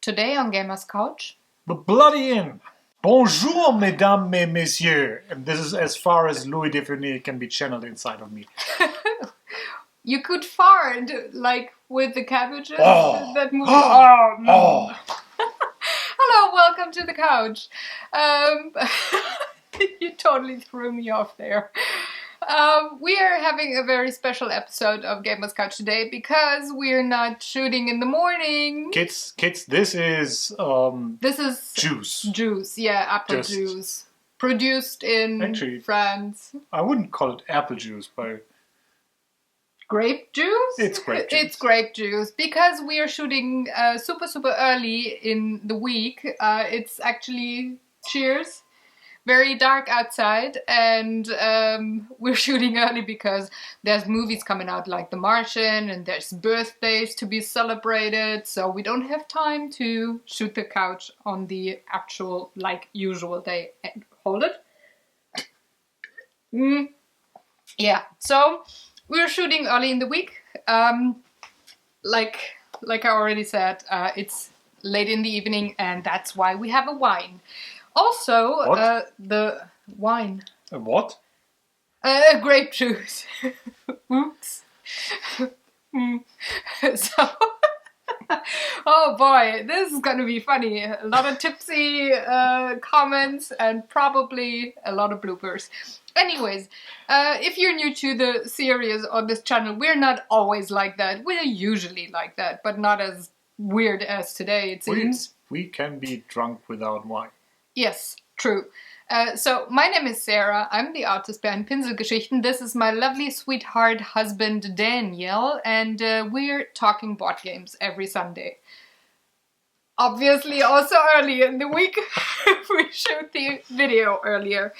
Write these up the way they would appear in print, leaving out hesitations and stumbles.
Today on Gamers Couch, The Bloody Inn. Bonjour, mesdames et messieurs. And this is as far as Louis Define can be channeled inside of me. you could fart like with the cabbages. Oh. That movie. Oh. Hello, welcome to the couch. You totally threw me off there. We are having a very special episode of Gamers Couch today because we're not shooting in the morning. Kids, this is juice. Juice, yeah, apple juice. Produced in France. I wouldn't call it apple juice, but grape juice? It's grape juice. It's grape juice because we are shooting super early in the week. It's actually cheers. Very dark outside, and we're shooting early because there's movies coming out like The Martian, and there's birthdays to be celebrated, so we don't have time to shoot the couch on the actual, like, usual day. Hold it. Yeah, so we're shooting early in the week. Like I already said, it's late in the evening, and that's why we have a wine. Also, the wine. A what? Grape juice. Oops. So, oh boy, this is gonna be funny. A lot of tipsy comments and probably a lot of bloopers. Anyways, if you're new to the series on this channel, we're not always like that. We're usually like that, but not as weird as today, it seems. We can be drunk without wine. Yes, true. So, my name is Sarah. I'm the artist behind Pinselgeschichten. This is my lovely sweetheart husband Daniel, and we're talking board games every Sunday. Obviously, also early in the week. We shoot the video earlier.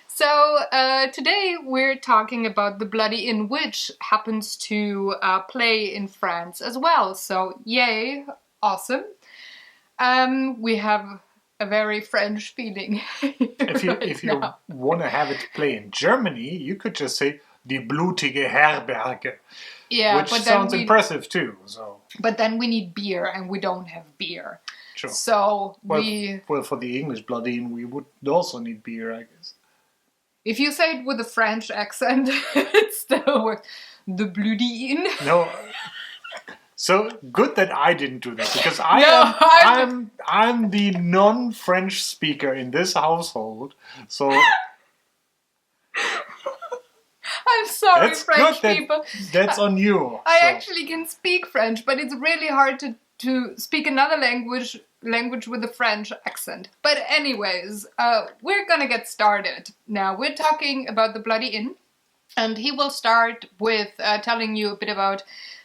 So, today we're talking about The Bloody Inn, which happens to play in France as well. So, yay, awesome. We have a very French feeling. If you want to have it play in Germany, you could just say Die blutige Herberge. Yeah, which sounds impressive too. So. But then we need beer, and we don't have beer. Sure. So well, for the English Bloody Inn, we would also need beer, I guess. If you say it with a French accent, it still works. The Bloody Inn. No. So good that I didn't do that, because I'm the non-French speaker in this household. So I'm sorry, French people. That's on you. I actually can speak French, but it's really hard to speak another language with a French accent. But anyways, we're gonna get started now. We're talking about The Bloody Inn, and he will start with telling you a bit about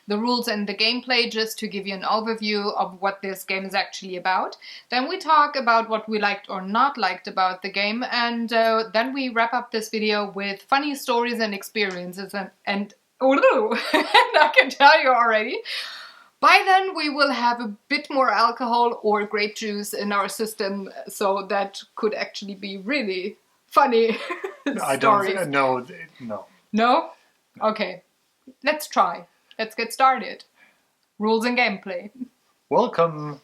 the rules and the gameplay, just to give you an overview of what this game is actually about. Then we talk about what we liked or not liked about the game, and then we wrap up this video with funny stories and experiences, and I can tell you already, by then we will have a bit more alcohol or grape juice in our system, so that could actually be really funny stories. No. No? Okay, let's try. Let's get started. Rules and gameplay. Welcome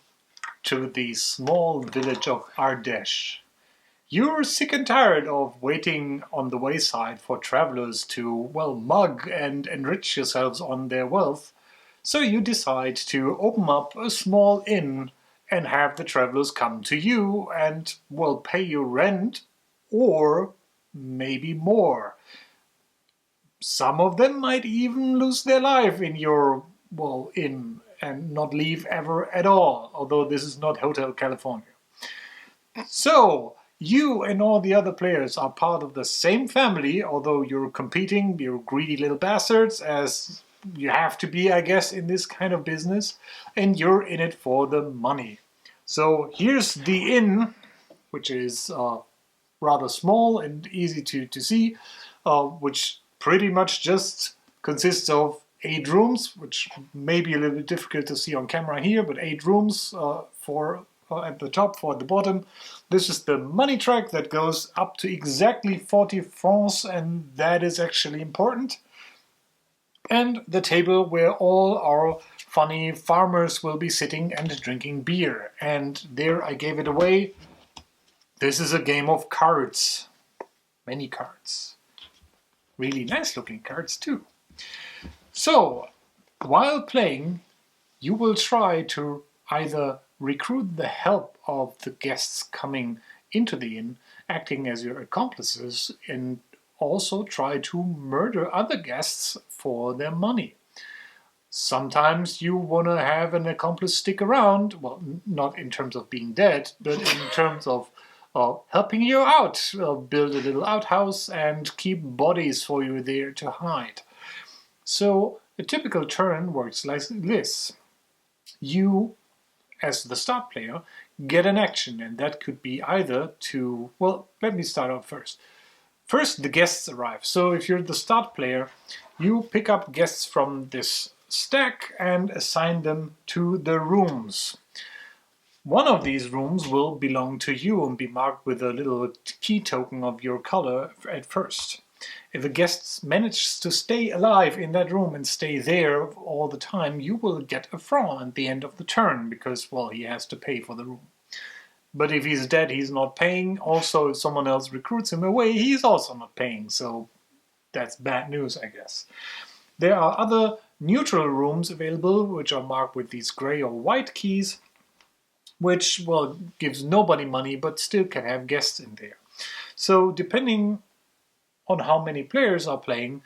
to the small village of Ardèche. You're sick and tired of waiting on the wayside for travelers to, well, mug and enrich yourselves on their wealth, so you decide to open up a small inn and have the travelers come to you and, well, pay you rent, or maybe more. Some of them might even lose their life in your, well, inn and not leave ever at all, although this is not Hotel California. So, you and all the other players are part of the same family, although you're competing, you're greedy little bastards, as you have to be, I guess, in this kind of business, and you're in it for the money. So, here's the inn, which is rather small and easy to see, which pretty much just consists of 8 rooms, which may be a little bit difficult to see on camera here, but 8 rooms for at the top, 4 at the bottom. This is the money track that goes up to exactly 40 francs, and that is actually important. And the table where all our funny farmers will be sitting and drinking beer. And there I gave it away. This is a game of cards. Many cards. Really nice looking cards too. So, while playing, you will try to either recruit the help of the guests coming into the inn, acting as your accomplices, and also try to murder other guests for their money. Sometimes you want to have an accomplice stick around, well, not in terms of being dead, but in terms of helping you out, build a little outhouse and keep bodies for you there to hide. So a typical turn works like this. You, as the start player, get an action, and that could be either to, well, let me start out first. First, the guests arrive. So if you're the start player, you pick up guests from this stack and assign them to the rooms. One of these rooms will belong to you and be marked with a little key token of your color at first. If a guest manages to stay alive in that room and stay there all the time, you will get a franc at the end of the turn because, well, he has to pay for the room. But if he's dead, he's not paying. Also, if someone else recruits him away, he's also not paying. So that's bad news, I guess. There are other neutral rooms available, which are marked with these gray or white keys, which, well, gives nobody money, but still can have guests in there. So depending on how many players are playing,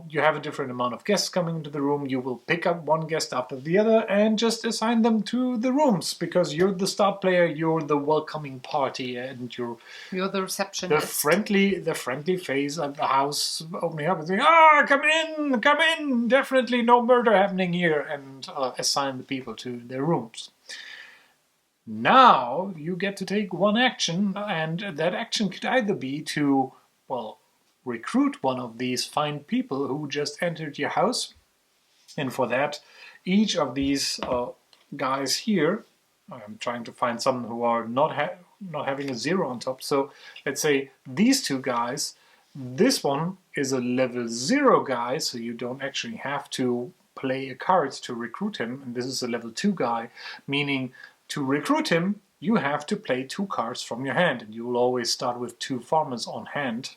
you have a different amount of guests coming into the room. You will pick up one guest after the other and just assign them to the rooms because you're the start player, you're the welcoming party, and you're the receptionist. The friendly face at the house opening up and saying, come in, definitely no murder happening here, and assign the people to their rooms. Now you get to take one action, and that action could either be to, well, recruit one of these fine people who just entered your house. And for that, each of these guys here, I'm trying to find some who are not having a 0 on top. So let's say these two guys, this one is a level 0 guy, so you don't actually have to play a card to recruit him. And this is a level 2 guy, meaning to recruit him, you have to play 2 cards from your hand, and you will always start with 2 farmers on hand.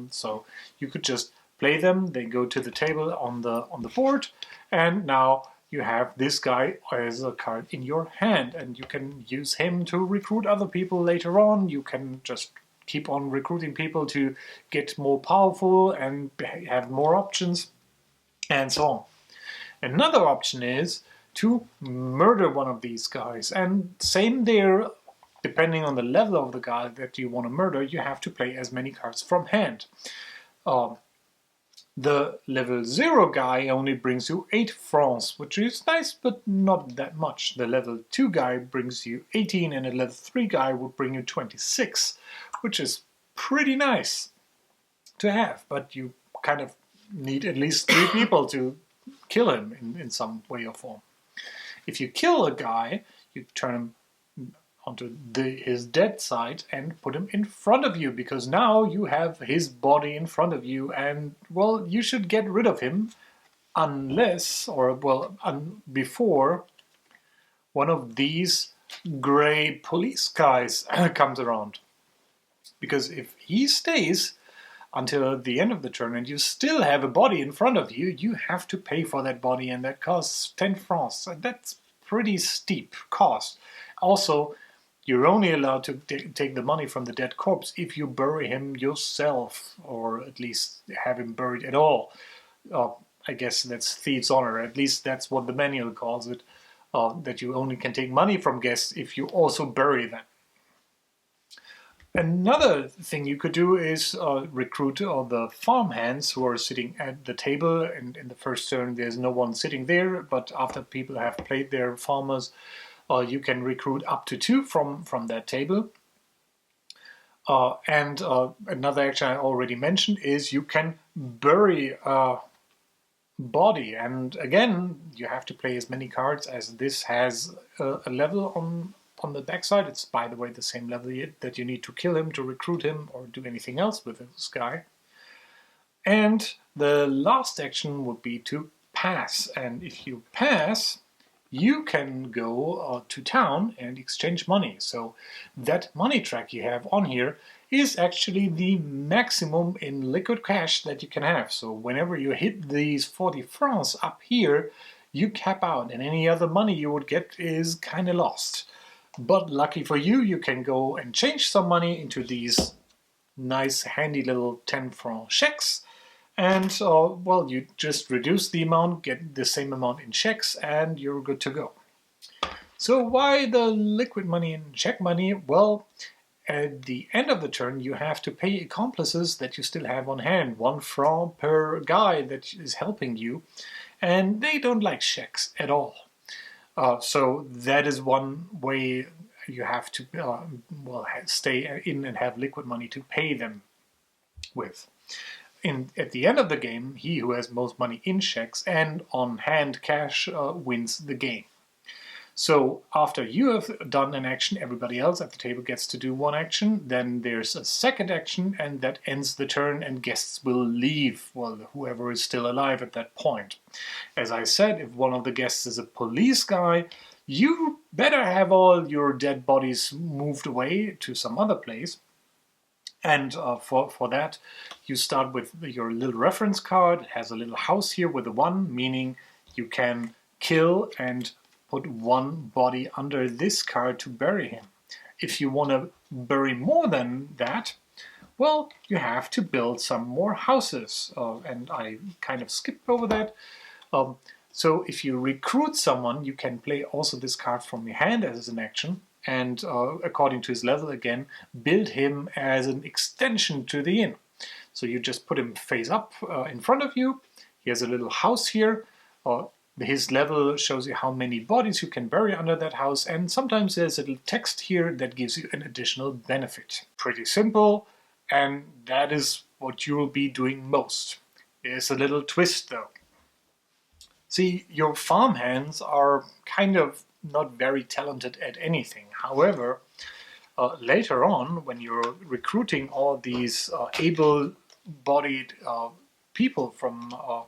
So you could just play them. They go to the table on the board, and now you have this guy as a card in your hand, and you can use him to recruit other people later on. You can just keep on recruiting people to get more powerful and have more options, and so on. Another option is to murder one of these guys, and same there. Depending on the level of the guy that you want to murder, you have to play as many cards from hand. The level 0 guy only brings you 8 francs, which is nice, but not that much. The level 2 guy brings you 18, and a level 3 guy would bring you 26, which is pretty nice to have, but you kind of need at least 3 people to kill him in some way or form. If you kill a guy, you turn him onto his dead side and put him in front of you, because now you have his body in front of you, and, well, you should get rid of him unless, or, well, before one of these gray police guys comes around. Because if he stays until the end of the turn and you still have a body in front of you, you have to pay for that body, and that costs 10 francs. That's pretty steep cost. Also, you're only allowed to take the money from the dead corpse if you bury him yourself, or at least have him buried at all. I guess that's thieves' honor. At least that's what the manual calls it, that you only can take money from guests if you also bury them. Another thing you could do is recruit the farmhands who are sitting at the table, and in the first turn there's no one sitting there, but after people have played their farmers, you can recruit up to 2 from that table. And another action I already mentioned is you can bury a body. And again, you have to play as many cards as this has a level on the backside. It's, by the way, the same level that you need to kill him, to recruit him, or do anything else with this guy. And the last action would be to pass. And if you pass, you can go to town and exchange money. So that money track you have on here is actually the maximum in liquid cash that you can have. So whenever you hit these 40 francs up here, you cap out, and any other money you would get is kind of lost. But lucky for you, you can go and change some money into these nice handy little 10 franc checks. And well, you just reduce the amount, get the same amount in checks, and you're good to go. So why the liquid money and check money? Well, at the end of the turn, you have to pay accomplices that you still have on hand, 1 franc per guy that is helping you, and they don't like checks at all. So that is one way you have to well, stay in and have liquid money to pay them with. At the end of the game, he who has most money in checks and on hand cash wins the game. So after you have done an action, everybody else at the table gets to do one action. Then there's a second action, and that ends the turn, and guests will leave, well, whoever is still alive at that point. As I said, if one of the guests is a police guy, you better have all your dead bodies moved away to some other place. And for that, you start with your little reference card. It has a little house here with a 1, meaning you can kill and put 1 body under this card to bury him. If you want to bury more than that, well, you have to build some more houses. And I kind of skipped over that. So if you recruit someone, you can play also this card from your hand as an action. And according to his level again, build him as an extension to the inn. So you just put him face up in front of you. He has a little house here. His level shows you how many bodies you can bury under that house, and sometimes there's a little text here that gives you an additional benefit. Pretty simple, and that is what you will be doing most. There's a little twist though. See, your farmhands are kind of not very talented at anything. However, later on, when you're recruiting all these able-bodied people from well,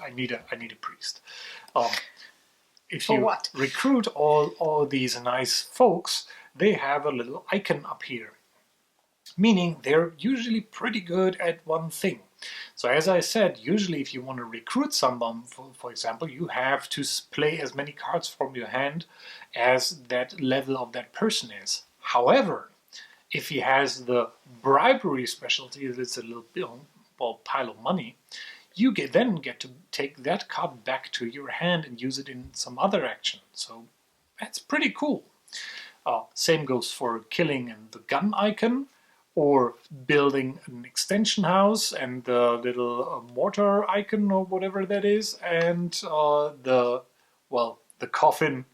I need a priest. If you recruit all these nice folks, they have a little icon up here, meaning they're usually pretty good at one thing. So as I said, usually if you want to recruit someone, for example, you have to play as many cards from your hand as that level of that person is. However, if he has the bribery specialty, that's a little pile of money, you then get to take that card back to your hand and use it in some other action. So that's pretty cool. Same goes for killing and the gun icon, or building an extension house and the little mortar icon or whatever that is, and the coffin.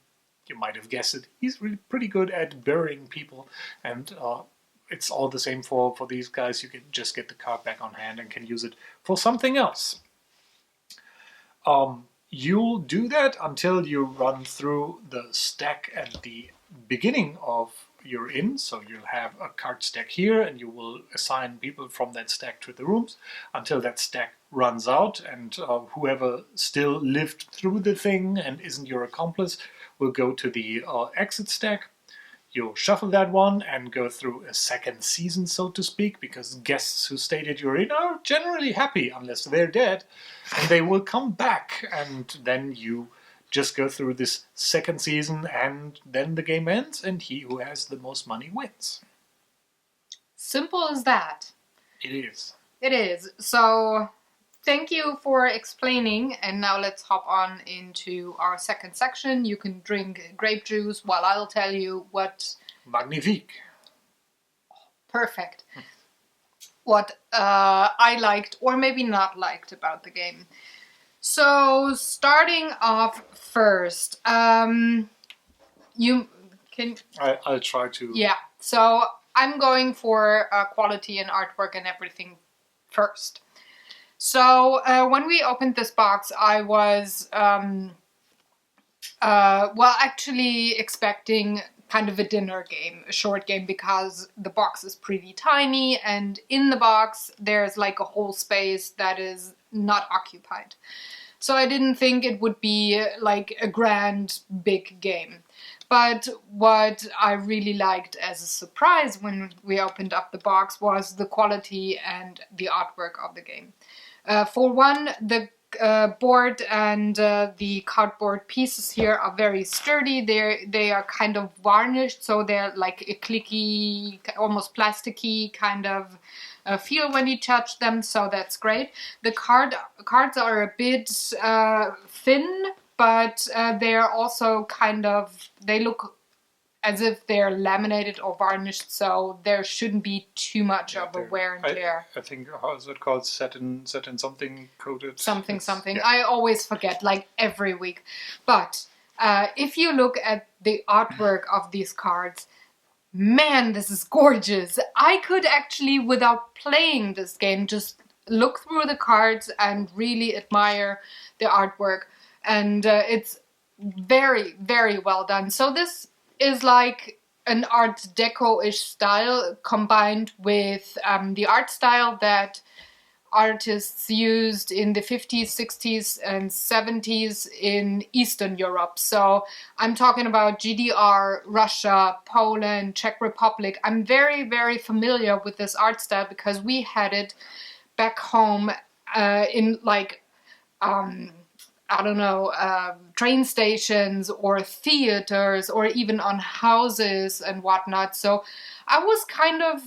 You might have guessed it. He's really pretty good at burying people, and it's all the same for these guys. You can just get the card back on hand and can use it for something else. You'll do that until you run through the stack at the beginning of your inn. So you'll have a card stack here, and you will assign people from that stack to the rooms until that stack runs out, and whoever still lived through the thing and isn't your accomplice will go to the exit stack. You'll shuffle that one and go through a second season, so to speak, because guests who stayed at your inn are generally happy unless they're dead, and they will come back, and then you just go through this second season, and then the game ends, and he who has the most money wins. Simple as that. It is. It is. So thank you for explaining, and now let's hop on into our second section. You can drink grape juice while I'll tell you what... Magnifique. Perfect. What I liked, or maybe not liked, about the game. So starting off first, you can... I'll try to... Yeah, so I'm going for quality and artwork and everything first. So when we opened this box, I was, actually expecting kind of a dinner game, a short game, because the box is pretty tiny, and in the box there's like a whole space that is not occupied. So I didn't think it would be like a grand, big game. But what I really liked as a surprise when we opened up the box was the quality and the artwork of the game. For one, the board and the cardboard pieces here are very sturdy. They are kind of varnished, so they're like a clicky, almost plasticky kind of feel when you touch them, so that's great. The cards are a bit thin, but they're also kind of, they look as if they're laminated or varnished, so there shouldn't be too much of a wear and tear. I think, how is it called? Satin something coated? Something. Yeah. I always forget, like every week. But if you look at the artwork of these cards, man, this is gorgeous. I could actually, without playing this game, just look through the cards and really admire the artwork. And it's very, very well done. So this is like an Art Deco-ish style combined with the art style that artists used in the 50s, 60s, and 70s in Eastern Europe. So I'm talking about GDR, Russia, Poland, Czech Republic. I'm very, very familiar with this art style because we had it back home in like I don't know, train stations or theaters or even on houses and whatnot. So I was kind of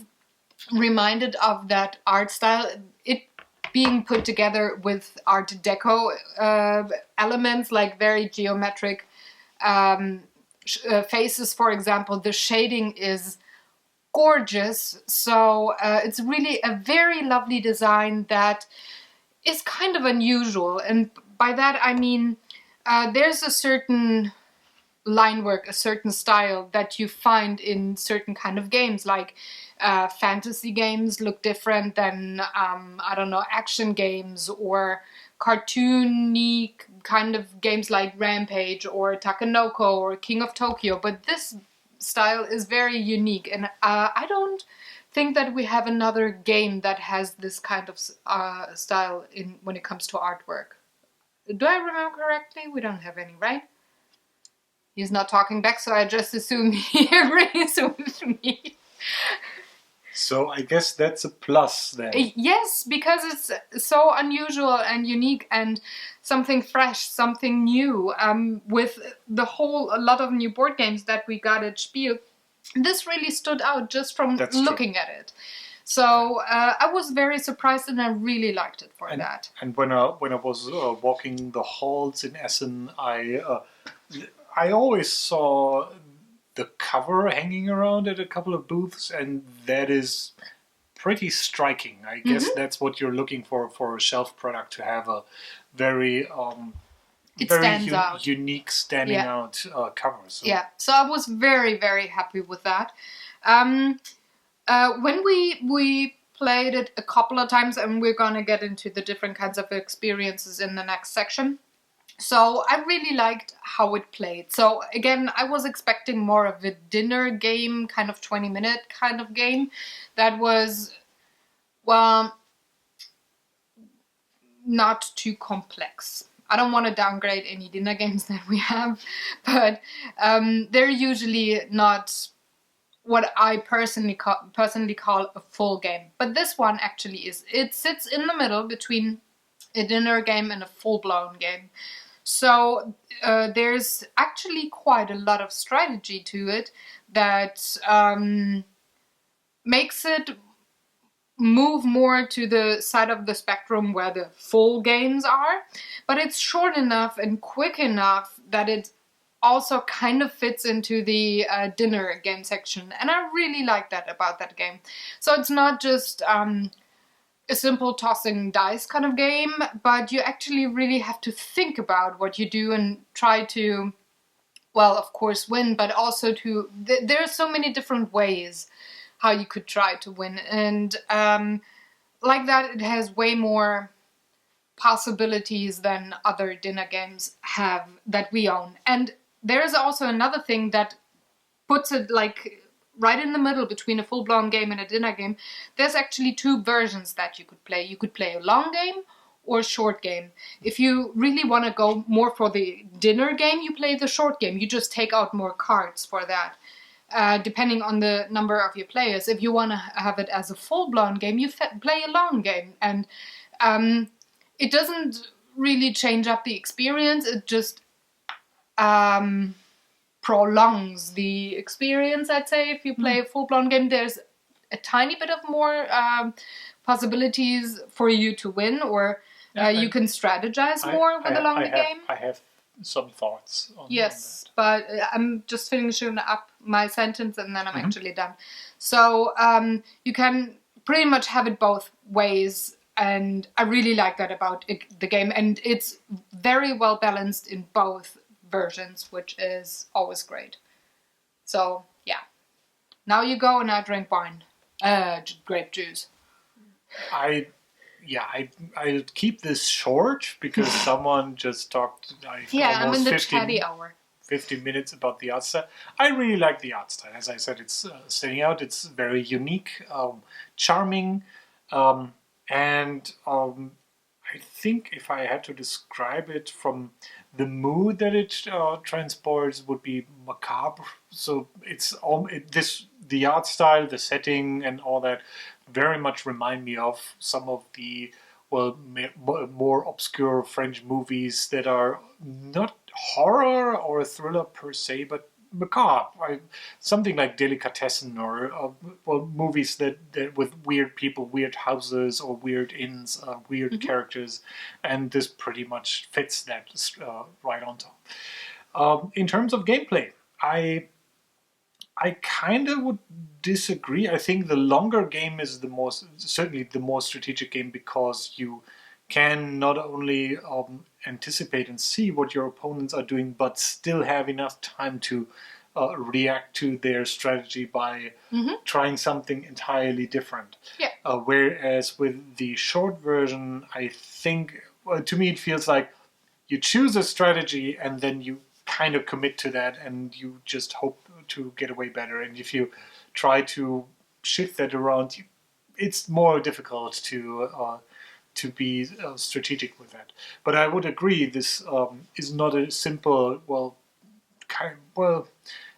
reminded of that art style, it being put together with Art Deco elements, like very geometric faces, for example. The shading is gorgeous. So it's really a very lovely design that is kind of unusual. And by that I mean there's a certain line work, a certain style that you find in certain kind of games, like fantasy games look different than I don't know, action games or cartoony kind of games like Rampage or Takenoko or King of Tokyo. But this style is very unique, and I don't think that we have another game that has this kind of style in when it comes to artwork. Do I remember correctly? We don't have any, right? He's not talking back, so I just assume he agrees with me. So I guess that's a plus then. Yes, because it's so unusual and unique and something fresh, something new. With a lot of new board games that we got at Spiel, this really stood out just from looking at it. So I was very surprised, and I really liked it for that. And when I was walking the halls in Essen, I always saw the cover hanging around at a couple of booths, and that is pretty striking. I guess that's what you're looking for a shelf product, to have a very unique standing out cover. So. Yeah, so I was very, very happy with that. When we played it a couple of times, and we're gonna get into the different kinds of experiences in the next section. So I really liked how it played. So again, I was expecting more of a dinner game, kind of 20-minute kind of game. That was, well, not too complex. I don't want to downgrade any dinner games that we have, but they're usually not what I personally call a full game. But this one actually is. It sits in the middle between a dinner game and a full-blown game. So there's actually quite a lot of strategy to it that makes it move more to the side of the spectrum where the full games are. But it's short enough and quick enough that it also kind of fits into the dinner game section. And I really like that about that game. So it's not just a simple tossing dice kind of game, but you actually really have to think about what you do and try to, well, of course, win, but also to, there are so many different ways how you could try to win. And like that, it has way more possibilities than other dinner games have that we own. And there's also another thing that puts it like right in the middle between a full-blown game and a dinner game. There's actually two versions that you could play. You could play a long game, or short game. If you really want to go more for the dinner game, you play the short game. You just take out more cards for that. Depending on the number of your players. If you want to have it as a full-blown game, you play a long game. And it doesn't really change up the experience. It just prolongs the experience, I'd say. If you play a full-blown game, there's a tiny bit of more possibilities for you to win, or you can strategize more with a longer game. I have some thoughts on yes, but I'm just finishing up my sentence and then I'm actually done. So you can pretty much have it both ways, and I really like that about the game, and it's very well balanced in both versions, which is always great. So yeah, now you go and I drink wine, grape juice. I'll keep this short because someone just talked I'm in the chatty hour. 50 minutes about the art style. I really like the art style. As I said, it's standing out. It's very unique, charming, and I think if I had to describe it from the mood that it transports would be macabre. So it's the art style, the setting, and all that very much remind me of some of the more obscure French movies that are not horror or thriller per se, but macabre. Something like Delicatessen, or movies that with weird people, weird houses, or weird inns, weird characters, and this pretty much fits that right on top. In terms of gameplay, I kind of would disagree. I think the longer game is certainly the more strategic game, because you can not only anticipate and see what your opponents are doing, but still have enough time to react to their strategy by trying something entirely different. Yeah. Whereas with the short version, I think, to me, it feels like you choose a strategy and then you kind of commit to that, and you just hope to get away better. And if you try to shift that around, it's more difficult to be strategic with that. But I would agree, this is not a simple,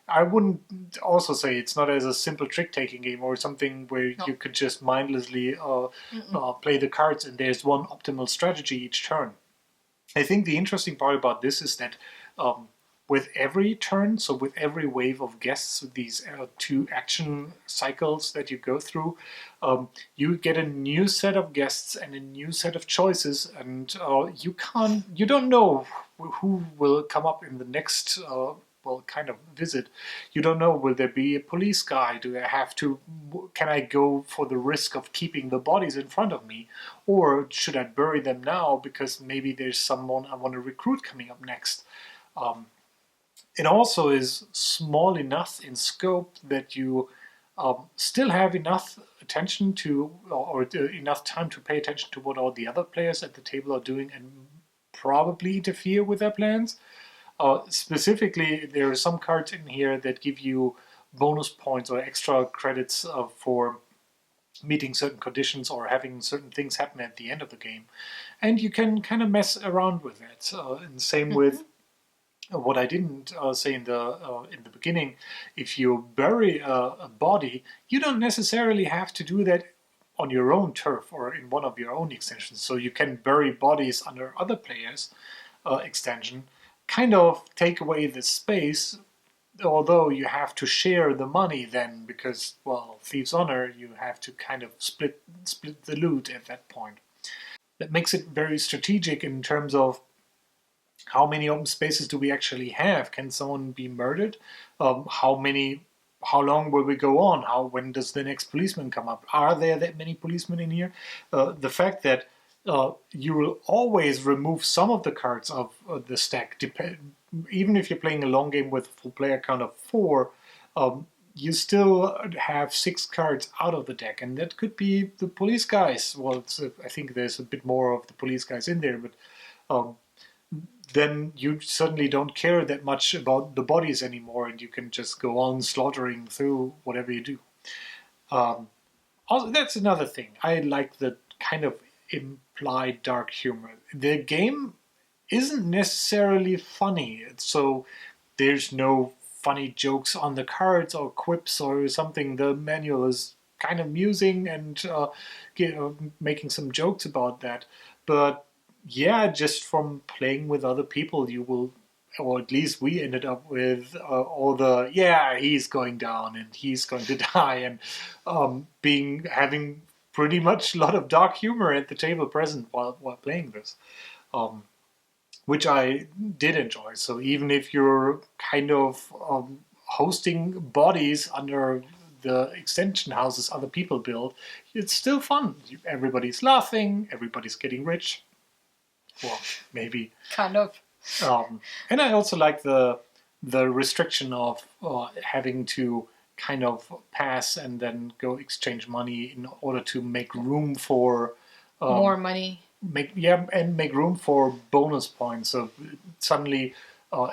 I wouldn't also say it's not as a simple trick-taking game or something where you could just mindlessly play the cards and there's one optimal strategy each turn. I think the interesting part about this is that with every turn, so with every wave of guests, these 2 action cycles that you go through, you get a new set of guests and a new set of choices, and you don't know who will come up in the next kind of visit. You don't know, will there be a police guy? Can I go for the risk of keeping the bodies in front of me? Or should I bury them now because maybe there's someone I want to recruit coming up next? It also is small enough in scope that you still have enough attention to, or enough time to pay attention to what all the other players at the table are doing and probably interfere with their plans. Specifically, there are some cards in here that give you bonus points or extra credits for meeting certain conditions or having certain things happen at the end of the game. And you can kind of mess around with that. And same with what I didn't say in the beginning. If you bury a body, you don't necessarily have to do that on your own turf or in one of your own extensions. So you can bury bodies under other players' extension, kind of take away the space, although you have to share the money then, because, well, Thieves' Honor, you have to kind of split the loot at that point. That makes it very strategic in terms of how many open spaces do we actually have? Can someone be murdered? How long will we go on? When does the next policeman come up? Are there that many policemen in here? The fact that you will always remove some of the cards of the stack, even if you're playing a long game with a full player count of 4, you still have 6 cards out of the deck, and that could be the police guys. Well, I think there's a bit more of the police guys in there, but then you suddenly don't care that much about the bodies anymore, and you can just go on slaughtering through whatever you do. Also, that's another thing. I like the kind of implied dark humor. The game isn't necessarily funny, so there's no funny jokes on the cards or quips or something. The manual is kind of amusing and making some jokes about that. But yeah, just from playing with other people, you will, or at least we ended up with all the he's going down and he's going to die, and having pretty much a lot of dark humor at the table present while playing this. Which I did enjoy. So even if you're kind of hosting bodies under the extension houses other people build, it's still fun. Everybody's laughing, everybody's getting rich. Well, maybe. Kind of. And I also like the restriction of having to kind of pass and then go exchange money in order to make room for more money. Make room for bonus points. So suddenly,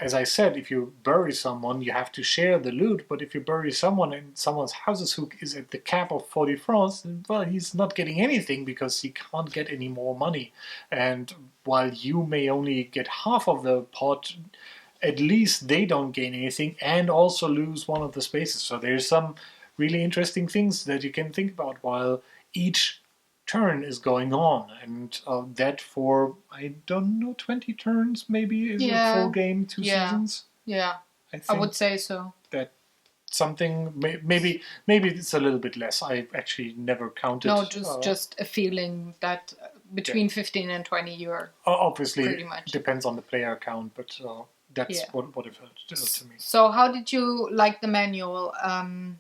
as I said, if you bury someone, you have to share the loot. But if you bury someone in someone's houses who is at the cap of 40 francs, well, he's not getting anything because he can't get any more money. And while you may only get half of the pot, at least they don't gain anything and also lose one of the spaces. So there's some really interesting things that you can think about while each turn is going on, and that for, I don't know, 20 turns maybe is a full game, 2 seasons. Yeah, I would say so. That something, maybe it's a little bit less. I actually never counted. No, just a feeling that between 15 and 20 you're obviously pretty much. Depends on the player count, but that's what it felt to me. So how did you like the manual?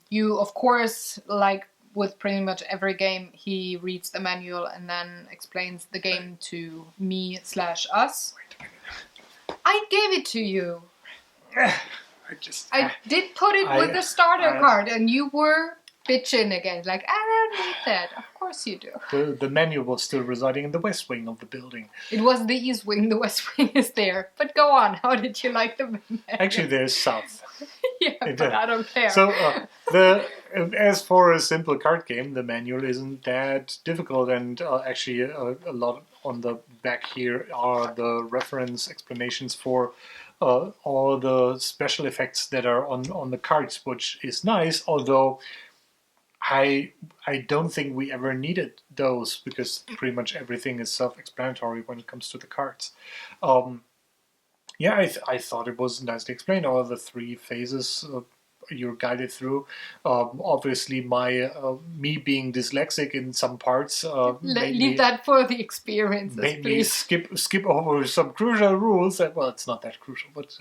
You, of course, like with pretty much every game, he reads the manual and then explains the game to me/us. I gave it to you. I did put it with the starter card, and you were bitching again. Like, I don't need that. Of course you do. The manual was still residing in the west wing of the building. It was the east wing. The west wing is there. But go on. How did you like the manual? Actually, there's south. Yeah, but I don't care. So as for a simple card game, the manual isn't that difficult, and actually a lot on the back here are the reference explanations for all the special effects that are on the cards, which is nice, although I don't think we ever needed those because pretty much everything is self-explanatory when it comes to the cards. I thought it was nicely explained, all the 3 phases you're guided through. Obviously, me being dyslexic in some parts. Leave that for the experiences, please. Skip over some crucial rules. Well, it's not that crucial, but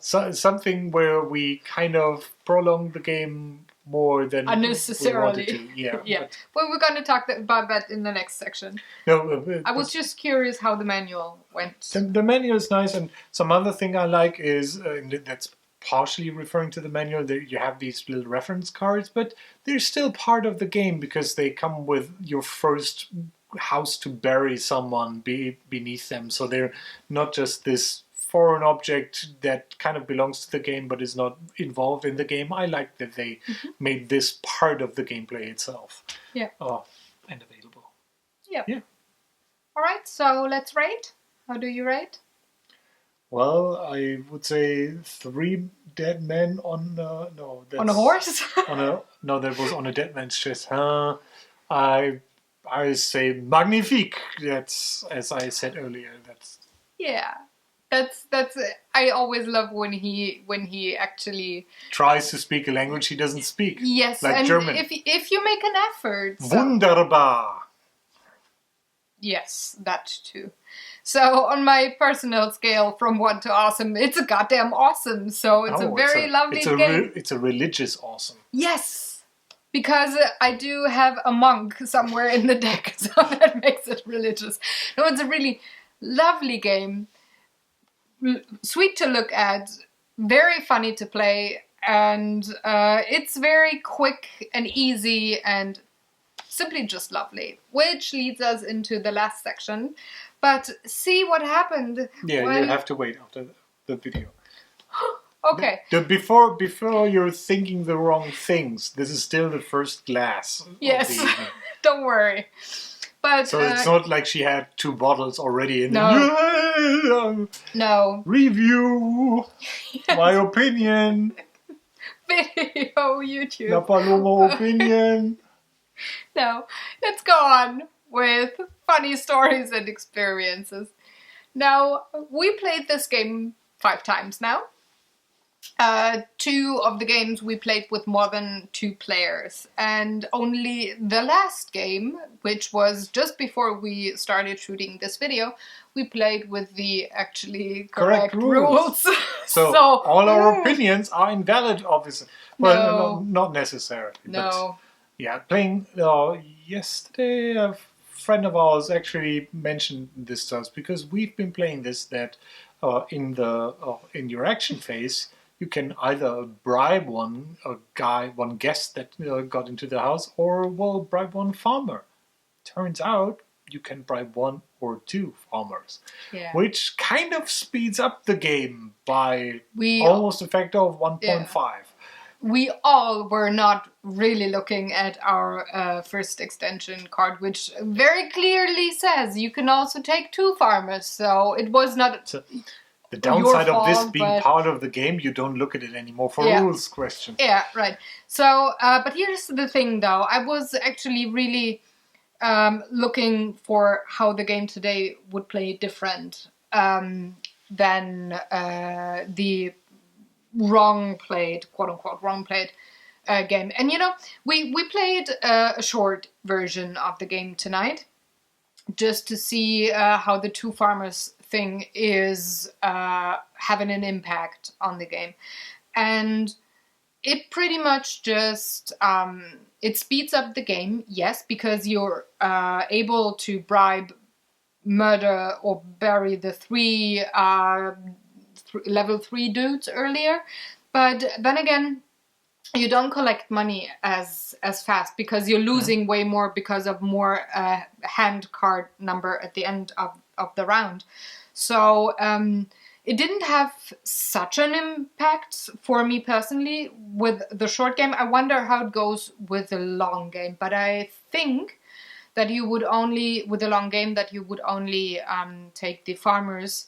something where we kind of prolong the game more than unnecessarily. We wanted to. Yeah. Well, we're going to talk about that in the next section. No, I was just curious how the manual went. The manual is nice, and some other thing I like is that's partially referring to the manual, that you have these little reference cards, but they're still part of the game because they come with your first house to bury someone beneath them. So they're not just this foreign object that kind of belongs to the game but is not involved in the game. I like that they made this part of the gameplay itself. Yeah. And available. Yep. Yeah. All right, so let's rate. How do you rate? Well, I would say 3 dead men on on a horse. That was on a dead man's chest. I say magnifique. That's, as I said earlier. That's I always love when he actually tries to speak a language he doesn't speak. Yes, like and German. If you make an effort. Wunderbar. Yes, that too. So on my personal scale from 1 to awesome, it's a goddamn awesome. So it's a very lovely game. It's a religious awesome. Yes, because I do have a monk somewhere in the deck, so that makes it religious. No, it's a really lovely game. Sweet to look at, very funny to play, and it's very quick and easy and simply just lovely. Which leads us into the last section. But see what happened. Yeah, you have to wait after the video. Okay. Before you're thinking the wrong things, this is still the first glass. Yes, don't worry. But So it's not like she had 2 bottles already in no. No. Review. My opinion. Video YouTube. La Paloma opinion. No. Let's go on with funny stories and experiences. Now, we played this game 5 times now. 2 of the games we played with more than 2 players, and only the last game, which was just before we started shooting this video, we played with the actually correct rules. So all our opinions are invalid, obviously. Well, no, not necessarily. No. But yeah, playing yesterday, a friend of ours actually mentioned this to us because we've been playing this that in your action phase. You can either bribe one guest that got into the house, or bribe one farmer. Turns out you can bribe 1 or 2 farmers, which kind of speeds up the game by almost a factor of 1.5. We all were not really looking at our first extension card, which very clearly says you can also take 2 farmers. So it was not. The downside of this being part of the game, you don't look at it anymore for rules questions. Yeah, right. So, but here's the thing, though. I was actually really looking for how the game today would play different than the quote-unquote wrong-played game. And, we played a short version of the game tonight just to see how the 2 farmers thing is having an impact on the game. And it pretty much just it speeds up the game, yes, because you're able to bribe, murder, or bury the 3 level 3 dudes earlier. But then again, you don't collect money as fast because you're losing way more because of more hand card number at the end of the round. So it didn't have such an impact for me personally with the short game. I wonder how it goes with the long game. But I think that you would only, with the long game, that you would only take the farmers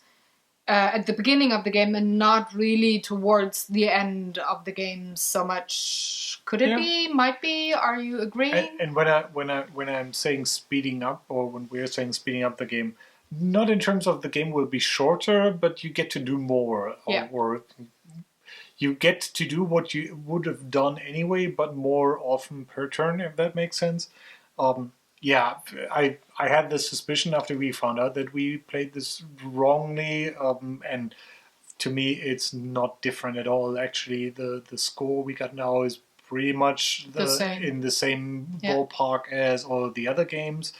at the beginning of the game and not really towards the end of the game so much. Could it be? Might be? Are you agreeing? And when I'm saying speeding up, or when we're saying speeding up the game, not in terms of the game will be shorter, but you get to do more, or you get to do what you would have done anyway, but more often per turn, if that makes sense. I had this suspicion after we found out that we played this wrongly, and to me it's not different at all. Actually, the score we got now is pretty much in the same ballpark as all the other games.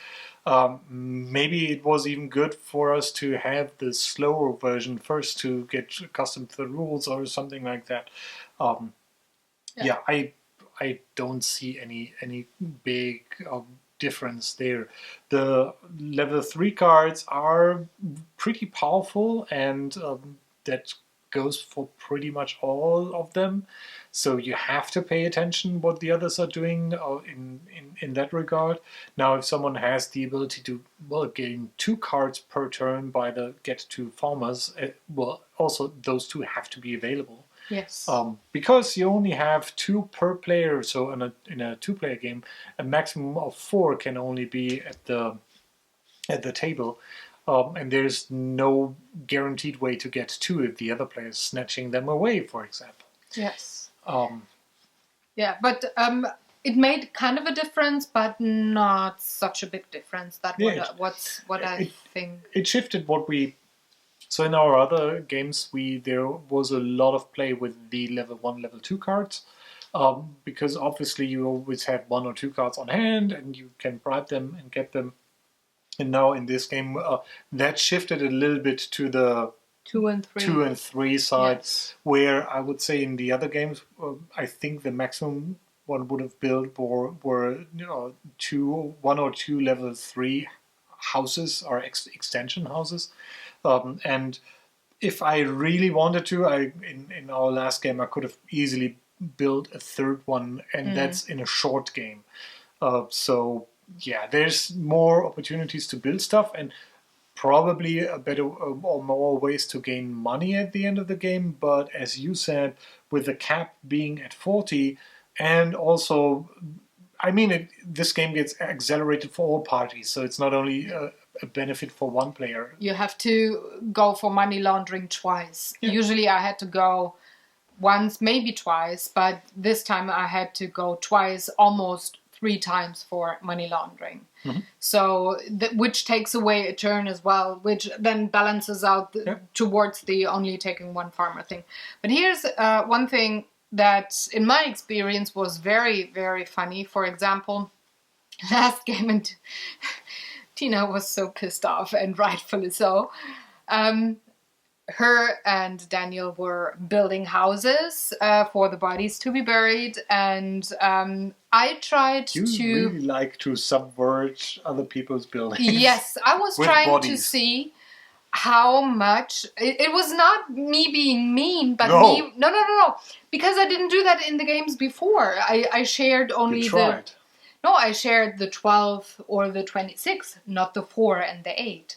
Maybe it was even good for us to have the slower version first to get accustomed to the rules or something like that. I don't see any big difference there. The level 3 cards are pretty powerful, and that goes for pretty much all of them. So you have to pay attention what the others are doing in that regard. Now, if someone has the ability to gain 2 cards per turn by the get 2 farmers, also those 2 have to be available. Yes. Because you only have 2 per player, so in a 2-player game, a maximum of 4 can only be at the table. And there's no guaranteed way to get 2 if the other player is snatching them away, for example. Yes. But it made kind of a difference, but not such a big difference. I think. It shifted what we. So in our other games, there was a lot of play with the level 1, level 2 cards, because obviously you always have 1 or 2 cards on hand, and you can bribe them and get them. And now in this game, that shifted a little bit to the 2 and 3 side, where I would say in the other games, I think the maximum one would have built were 1 or 2 level 3 houses or extension houses, and if I really wanted to, in our last game I could have easily built a 3rd one, and that's in a short game. So yeah, there's more opportunities to build stuff and probably a better or more ways to gain money at the end of the game. But as you said, with the cap being at 40, and also, I mean, this game gets accelerated for all parties, so it's not only a benefit for one player. You have to go for money laundering twice. Yeah. Usually I had to go once, maybe twice, but this time I had to go twice, almost 3 times for money laundering. So, which takes away a turn as well, which then balances out towards the only taking one farmer thing. But here's one thing that, in my experience, was very, very funny. For example, last game, and Tina was so pissed off, and rightfully so. Her and Daniel were building houses for the bodies to be buried, and I tried You to... really like to subvert other people's buildings. Yes, I was with trying to bodies. see how much... It was not me being mean, but No. me... No. Because I didn't do that in the games before. I shared only You tried. No, I shared the 12 or the 26, not the 4 and the 8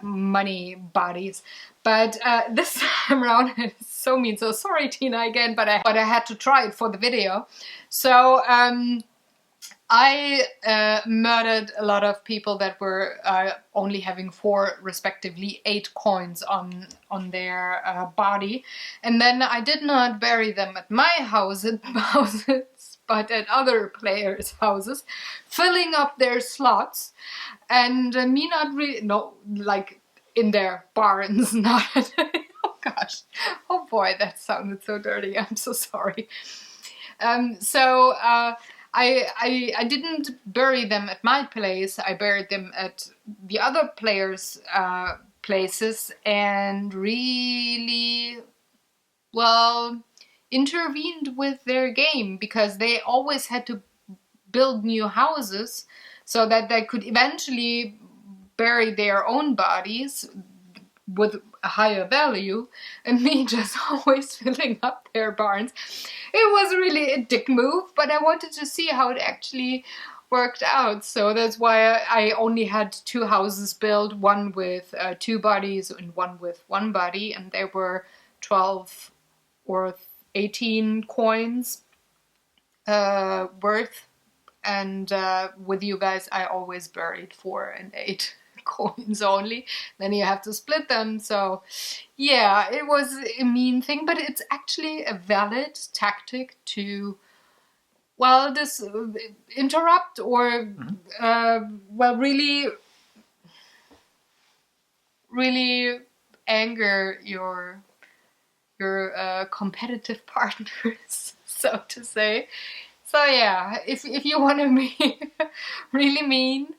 money bodies. But this time around, it's so mean. So sorry, Tina, again, but I had to try it for the video. So I murdered a lot of people that were only having 4, respectively 8 coins on their body. And then I did not bury them at my houses, but at other players' houses, filling up their slots, and me not really, no, like in their barns, not, oh gosh, oh boy, that sounded so dirty, I'm so sorry. So I didn't bury them at my place, I buried them at the other players' places, and really, well, intervened with their game, because they always had to build new houses so that they could eventually bury their own bodies with a higher value, and me just always filling up their barns. It was really a dick move, but I wanted to see how it actually worked out. So that's why I only had 2 houses built, one with 2 bodies and one with 1 body, and they were 12 or 18 coins worth, and with you guys I always buried 4 and 8 coins only. Then you have to split them. So yeah, it was a mean thing, but it's actually a valid tactic to, well, this interrupt or well, really anger your competitive partners, so to say. So yeah, if you want to be really mean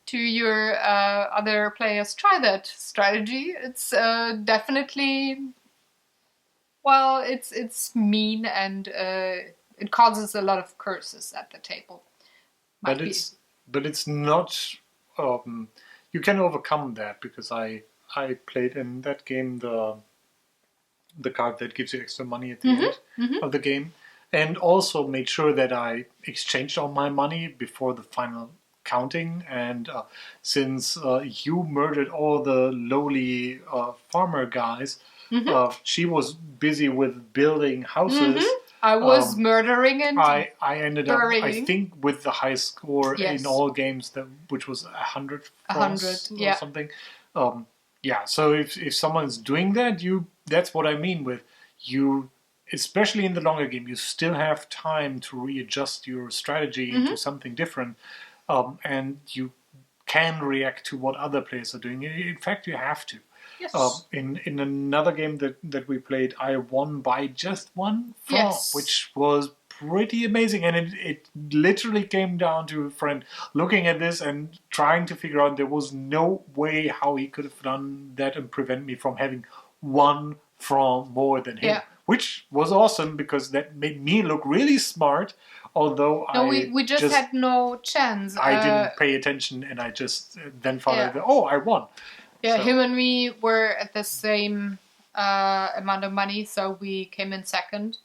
to your other players, try that strategy. It's definitely, well, it's mean, and it causes a lot of curses at the table. But it's not. You can overcome that, because I played in that game the card that gives you extra money at the end of the game, and also made sure that I exchanged all my money before the final counting. And since you murdered all the lowly farmer guys, she was busy with building houses. I was murdering and I ended up, I burying. think, with the highest score Yes. in all games, which was 100 francs or yeah. something. Yeah, so if someone's doing that, that's what I mean with you, especially in the longer game, you still have time to readjust your strategy into something different, and you can react to what other players are doing. In fact, you have to. Yes. In another game that we played, I won by just 1 franc, Yes. which was pretty amazing. And it literally came down to a friend looking at this and trying to figure out there was no way how he could have done that and prevent me from having 1 franc more than him. Yeah. Which was awesome, because that made me look really smart, although we just had no chance. I didn't pay attention, and I just then found out that, I won. Yeah, So. him and me were at the same amount of money, so we came in second.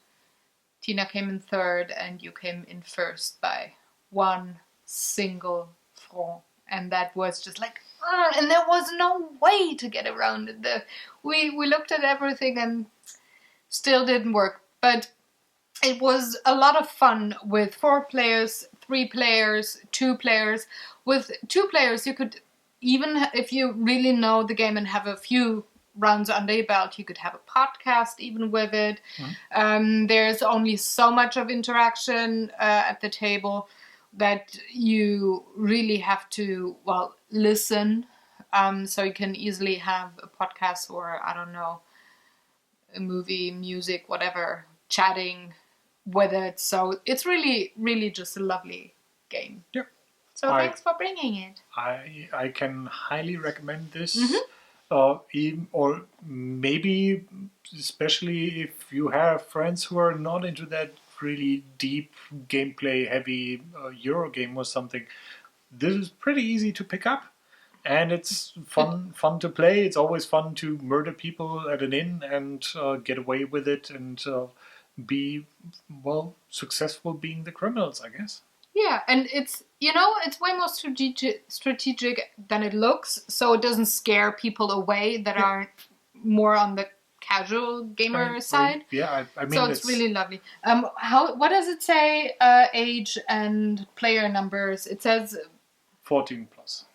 Tina came in third, and you came in first by 1 single franc. And that was just like, and there was no way to get around it. We looked at everything and still didn't work. But it was a lot of fun with 4 players, 3 players, 2 players. With 2 players, you could, even if you really know the game and have a few rounds under your belt, you could have a podcast even with it. There's only so much of interaction at the table that you really have to, well, listen. So you can easily have a podcast or, I don't know, a movie, music, whatever, chatting with it. So it's really, really just a lovely game. Yeah. So thanks for bringing it. I can highly recommend this. Mm-hmm. Or maybe, especially if you have friends who are not into that really deep gameplay heavy Euro game or something, this is pretty easy to pick up. And it's fun to play. It's always fun to murder people at an inn and get away with it and be, well, successful being the criminals, I guess. Yeah, and it's way more strategic than it looks, so it doesn't scare people away that are more on the casual gamer side. Yeah, I mean, so it's really lovely. What does it say? Age and player numbers. It says 14 plus.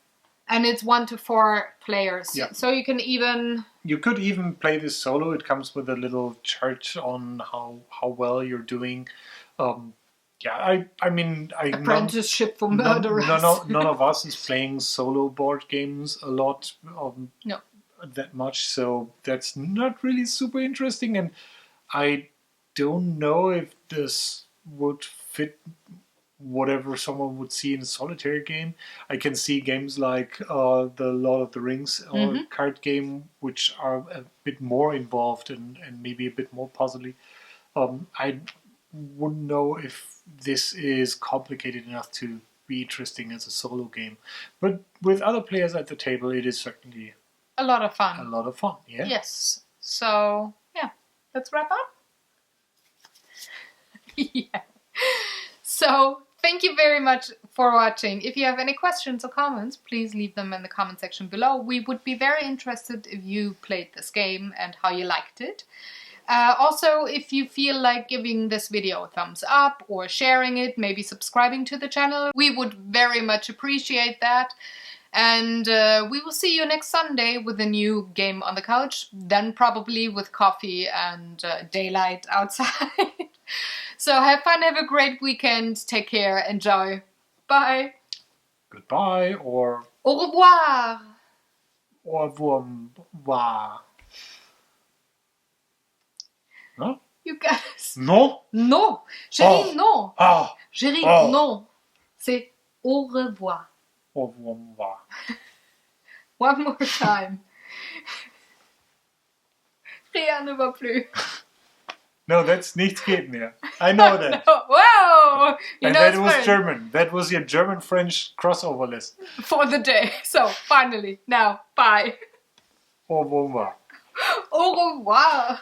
And it's 1 to 4 players. Yeah. So you can even... You could even play this solo. It comes with a little chart on how well you're doing. I mean... Apprenticeship for murderers. None of us is playing solo board games a lot. No. That much. So that's not really super interesting. And I don't know if this would fit whatever someone would see in a solitaire game. I can see games like the Lord of the Rings card game, which are a bit more involved and maybe a bit more puzzly. I wouldn't know if this is complicated enough to be interesting as a solo game. But with other players at the table, it is certainly a lot of fun. A lot of fun, yeah. Yes. So, yeah. Let's wrap up. Yeah. So, thank you very much for watching. If you have any questions or comments, please leave them in the comment section below. We would be very interested if you played this game and how you liked it. Also, if you feel like giving this video a thumbs up or sharing it, maybe subscribing to the channel, we would very much appreciate that. And we will see you next Sunday with a new game on the couch, then probably with coffee and daylight outside. So have fun, have a great weekend, take care, enjoy. Bye. Goodbye or... Au revoir. Au revoir. No? You guys. No? Non. Chérie, non. Ah. Chérie, Oh. non. C'est au revoir. Au revoir. One more time. Rien ne va plus. No, that's nichts geht mehr. I know that. No. Wow! You and know that was French. German. That was your German-French crossover list. For the day. So, finally. Now, bye. Au revoir. Au revoir.